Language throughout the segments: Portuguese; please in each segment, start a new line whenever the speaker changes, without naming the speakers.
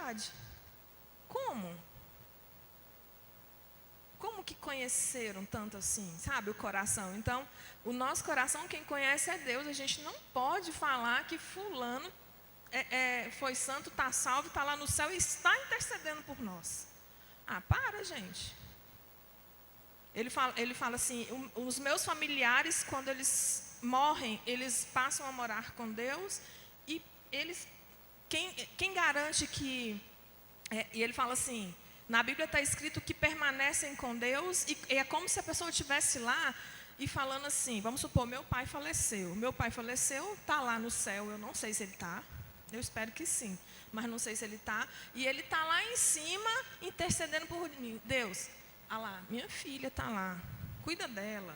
intimidade. Como? Como que conheceram tanto assim, sabe, o coração? Então, o nosso coração, quem conhece é Deus. A gente não pode falar que fulano foi santo, está salvo, está lá no céu e está intercedendo por nós. Ah, para, gente. Ele fala assim, os meus familiares, quando eles morrem, eles passam a morar com Deus, e eles, quem garante que... e ele fala assim, na Bíblia está escrito que permanecem com Deus, e é como se a pessoa estivesse lá e falando assim, vamos supor, meu pai faleceu, está lá no céu, eu não sei se ele está, eu espero que sim, mas não sei se ele está, e ele está lá em cima intercedendo por mim. Deus, ah lá, minha filha está lá, cuida dela.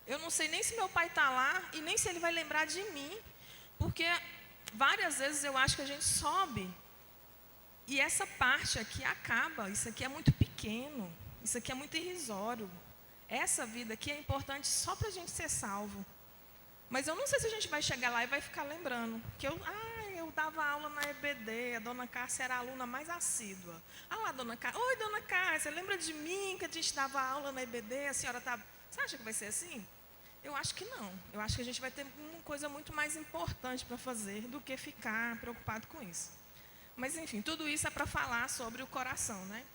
Eu não sei nem se meu pai está lá e nem se ele vai lembrar de mim, porque várias vezes eu acho que a gente sobe e essa parte aqui acaba. Isso aqui é muito pequeno, isso aqui é muito irrisório. Essa vida aqui é importante só para a gente ser salvo. Mas eu não sei se a gente vai chegar lá e vai ficar lembrando que eu dava aula na EBD, a dona Cássia era a aluna mais assídua. Ah lá, dona Cássia, oi, dona Cássia, lembra de mim que a gente dava aula na EBD, a senhora está... Você acha que vai ser assim? Eu acho que não. Eu acho que a gente vai ter uma coisa muito mais importante para fazer do que ficar preocupado com isso. Mas, enfim, tudo isso é para falar sobre o coração, né?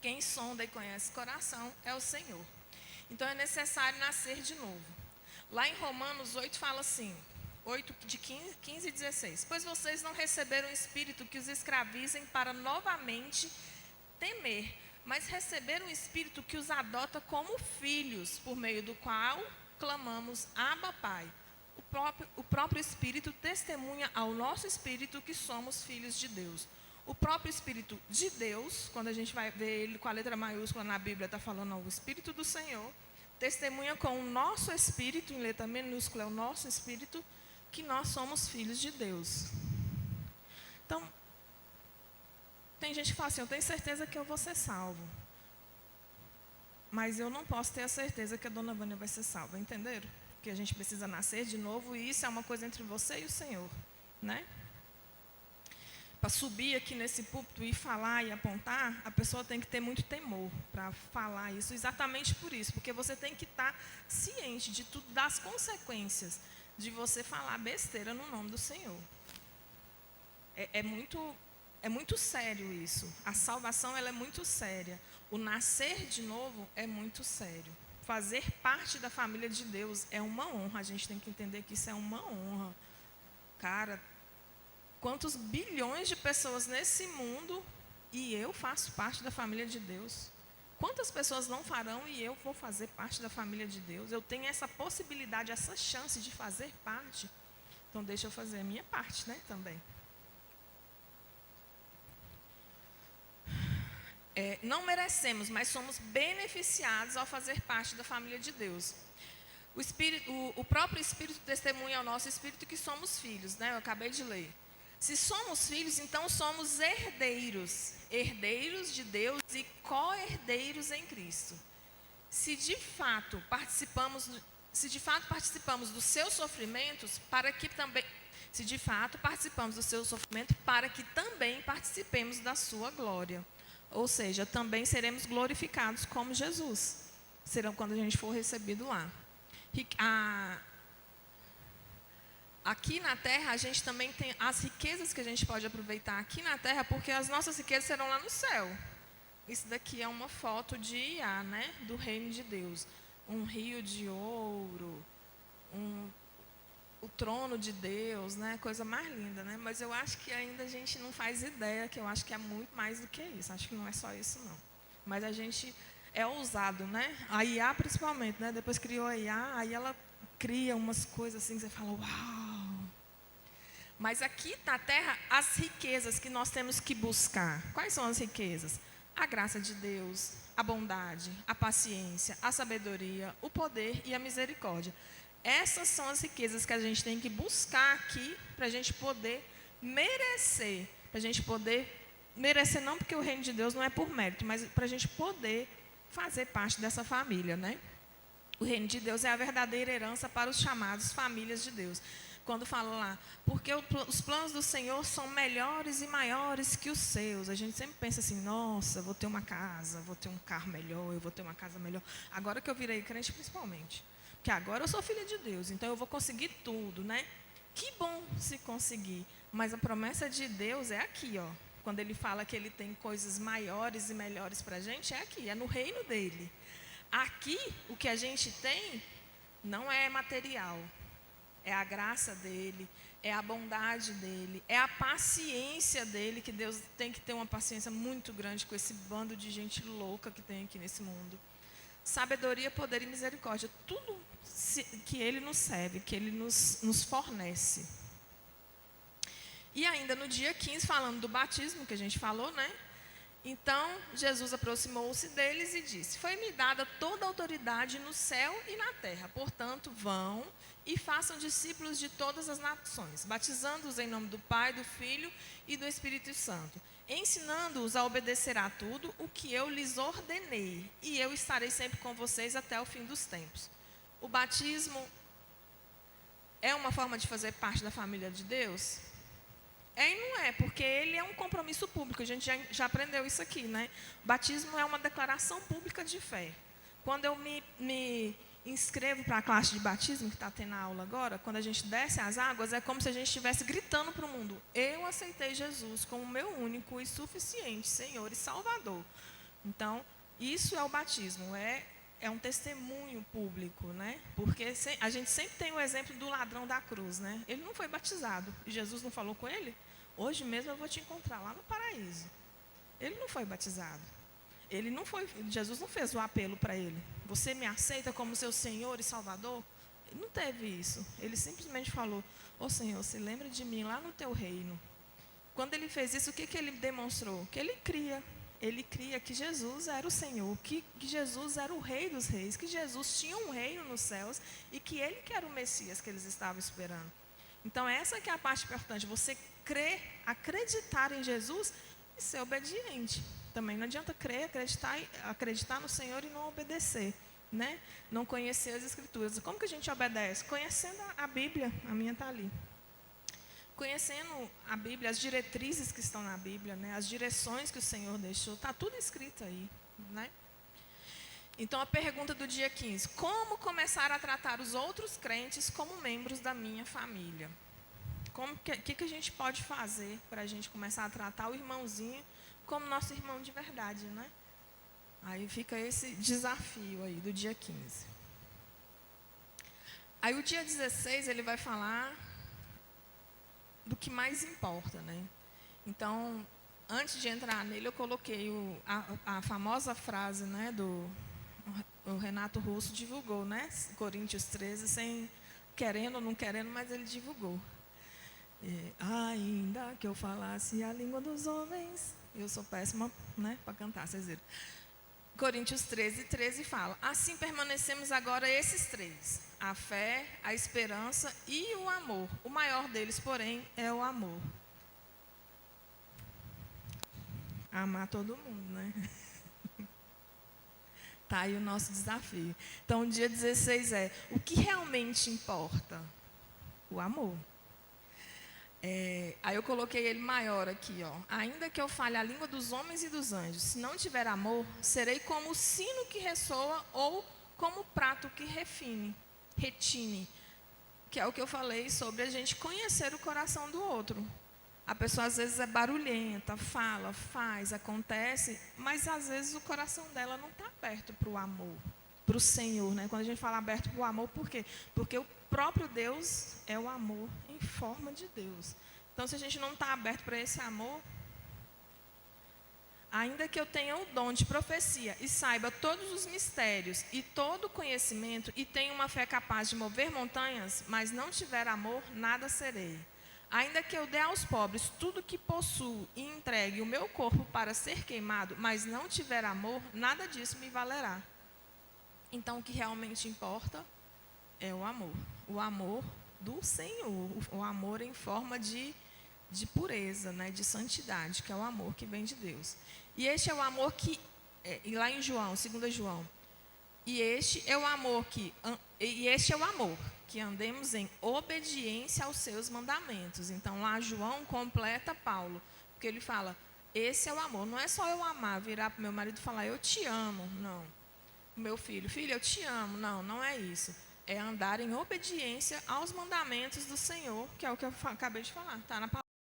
Quem sonda e conhece o coração é o Senhor. Então, é necessário nascer de novo. Lá em Romanos 8 fala assim, 8 de 15 e 16. Pois vocês não receberam um espírito que os escravizem para novamente temer, mas receberam um espírito que os adota como filhos, por meio do qual clamamos, Abba, Pai. O próprio Espírito testemunha ao nosso espírito que somos filhos de Deus. O próprio Espírito de Deus, quando a gente vai ver ele com a letra maiúscula na Bíblia, está falando o Espírito do Senhor, testemunha com o nosso espírito, em letra minúscula é o nosso espírito, que nós somos filhos de Deus. Então, tem gente que fala assim, eu tenho certeza que eu vou ser salvo. Mas eu não posso ter a certeza que a dona Vânia vai ser salva, entenderam? Que a gente precisa nascer de novo, e isso é uma coisa entre você e o Senhor, né? Para subir aqui nesse púlpito e falar e apontar, a pessoa tem que ter muito temor para falar isso, exatamente por isso, porque você tem que estar ciente de tudo, das consequências de você falar besteira no nome do Senhor. É muito sério isso. A salvação, ela é muito séria. O nascer de novo é muito sério. Fazer parte da família de Deus é uma honra. A gente tem que entender que isso é uma honra. Cara, quantos bilhões de pessoas nesse mundo e eu faço parte da família de Deus? Quantas pessoas não farão e eu vou fazer parte da família de Deus? Eu tenho essa possibilidade, essa chance de fazer parte. Então, deixa eu fazer a minha parte, né, também. Não merecemos, mas somos beneficiados ao fazer parte da família de Deus. O próprio Espírito testemunha ao nosso Espírito que somos filhos, né? Eu acabei de ler. Se somos filhos, então somos herdeiros, herdeiros de Deus e co-herdeiros em Cristo. Se de fato participamos dos seus sofrimentos, para que também participemos da sua glória. Ou seja, também seremos glorificados como Jesus. Serão quando a gente for recebido lá. Aqui na terra, a gente também tem as riquezas que a gente pode aproveitar aqui na terra, porque as nossas riquezas serão lá no céu. Isso daqui é uma foto de Iá, né? Do reino de Deus. Um rio de ouro, o trono de Deus, né? Coisa mais linda, né? Mas eu acho que ainda a gente não faz ideia, que eu acho que é muito mais do que isso. Acho que não é só isso, não. Mas a gente é ousado, né? A IA principalmente, né? Depois criou a IA, aí ela cria umas coisas assim que você fala, uau! Mas aqui na terra, as riquezas que nós temos que buscar. Quais são as riquezas? A graça de Deus, a bondade, a paciência, a sabedoria, o poder e a misericórdia. Essas são as riquezas que a gente tem que buscar aqui para a gente poder merecer. Para a gente poder merecer não porque o reino de Deus não é por mérito, mas para a gente poder fazer parte dessa família, né? O reino de Deus é a verdadeira herança para os chamados famílias de Deus. Quando fala lá, porque os planos do Senhor são melhores e maiores que os seus. A gente sempre pensa assim, nossa, vou ter uma casa, vou ter um carro melhor, eu vou ter uma casa melhor. Agora que eu virei crente, principalmente. Porque agora eu sou filha de Deus, então eu vou conseguir tudo, né? Que bom se conseguir. Mas a promessa de Deus é aqui, ó. Quando Ele fala que Ele tem coisas maiores e melhores para a gente, é aqui, é no reino dEle. Aqui, o que a gente tem não é material. É a graça dEle, é a bondade dEle, é a paciência dEle, que Deus tem que ter uma paciência muito grande com esse bando de gente louca que tem aqui nesse mundo. Sabedoria, poder e misericórdia, tudo que Ele nos serve, que Ele nos fornece. E ainda no dia 15, falando do batismo, que a gente falou, né? Então, Jesus aproximou-se deles e disse, foi-me dada toda a autoridade no céu e na terra. Portanto, vão e façam discípulos de todas as nações, batizando-os em nome do Pai, do Filho e do Espírito Santo, ensinando-os a obedecer a tudo o que eu lhes ordenei, e eu estarei sempre com vocês até o fim dos tempos. O batismo é uma forma de fazer parte da família de Deus? É e não é, porque ele é um compromisso público, a gente já aprendeu isso aqui, né? O batismo é uma declaração pública de fé. Quando eu me inscrevo para a classe de batismo, que está tendo a aula agora, quando a gente desce as águas, é como se a gente estivesse gritando para o mundo, eu aceitei Jesus como meu único e suficiente Senhor e Salvador. Então, isso é o batismo, é um testemunho público, né? Porque a gente sempre tem o exemplo do ladrão da cruz, né? Ele não foi batizado, e Jesus não falou com ele? Hoje mesmo eu vou te encontrar lá no paraíso. Ele não foi batizado. Jesus não fez o apelo para ele. Você me aceita como seu Senhor e Salvador? Ele não teve isso. Ele simplesmente falou, ô Senhor, se lembra de mim lá no teu reino. Quando ele fez isso, o que ele demonstrou? Que ele cria. Ele cria que Jesus era o Senhor, que Jesus era o Rei dos Reis, que Jesus tinha um reino nos céus e que Ele que era o Messias que eles estavam esperando. Então, essa que é a parte importante, você crer, acreditar em Jesus e ser obediente. Também não adianta crer, acreditar no Senhor e não obedecer, né? Não conhecer as Escrituras. Como que a gente obedece? Conhecendo a Bíblia, a minha está ali. Conhecendo a Bíblia, as diretrizes que estão na Bíblia, né? As direções que o Senhor deixou, está tudo escrito aí, né? Então, a pergunta do dia 15, como começar a tratar os outros crentes como membros da minha família? O que a gente pode fazer para a gente começar a tratar o irmãozinho como nosso irmão de verdade, né? Aí fica esse desafio aí do dia 15. Aí o dia 16 ele vai falar do que mais importa, né? Então, antes de entrar nele, eu coloquei a famosa frase, né, o Renato Russo divulgou, né? Coríntios 13, sem querendo ou não querendo, mas ele divulgou. Ainda que eu falasse a língua dos homens, eu sou péssima, né, para cantar, vocês viram. Coríntios 13, 13 fala, assim permanecemos agora esses três, a fé, a esperança e o amor. O maior deles, porém, é o amor. Amar todo mundo, né? Tá aí o nosso desafio. Então, o dia 16 o que realmente importa? O amor. Aí eu coloquei ele maior aqui, ó. Ainda que eu fale a língua dos homens e dos anjos, se não tiver amor, serei como o sino que ressoa ou como o prato que retine. Que é o que eu falei sobre a gente conhecer o coração do outro. A pessoa às vezes é barulhenta, fala, faz, acontece, mas às vezes o coração dela não está aberto para o amor, para o Senhor, né? Quando a gente fala aberto para o amor, por quê? Porque o próprio Deus é o amor em forma de Deus. Então, se a gente não está aberto para esse amor, ainda que eu tenha o dom de profecia e saiba todos os mistérios e todo o conhecimento e tenha uma fé capaz de mover montanhas, mas não tiver amor, nada serei. Ainda que eu dê aos pobres tudo que possuo e entregue o meu corpo para ser queimado, mas não tiver amor, nada disso me valerá. Então, o que realmente importa é o amor. O amor do Senhor. O amor em forma de pureza, né, de santidade, que é o amor que vem de Deus. E este é o amor que, lá em João, 2 João, e este é o amor que andemos em obediência aos seus mandamentos. Então, lá João completa Paulo, porque ele fala, esse é o amor. Não é só eu amar, virar para o meu marido e falar, eu te amo. Não. Meu filho, filho, eu te amo. Não, não é isso. É andar em obediência aos mandamentos do Senhor, que é o que eu acabei de falar. Está na palavra.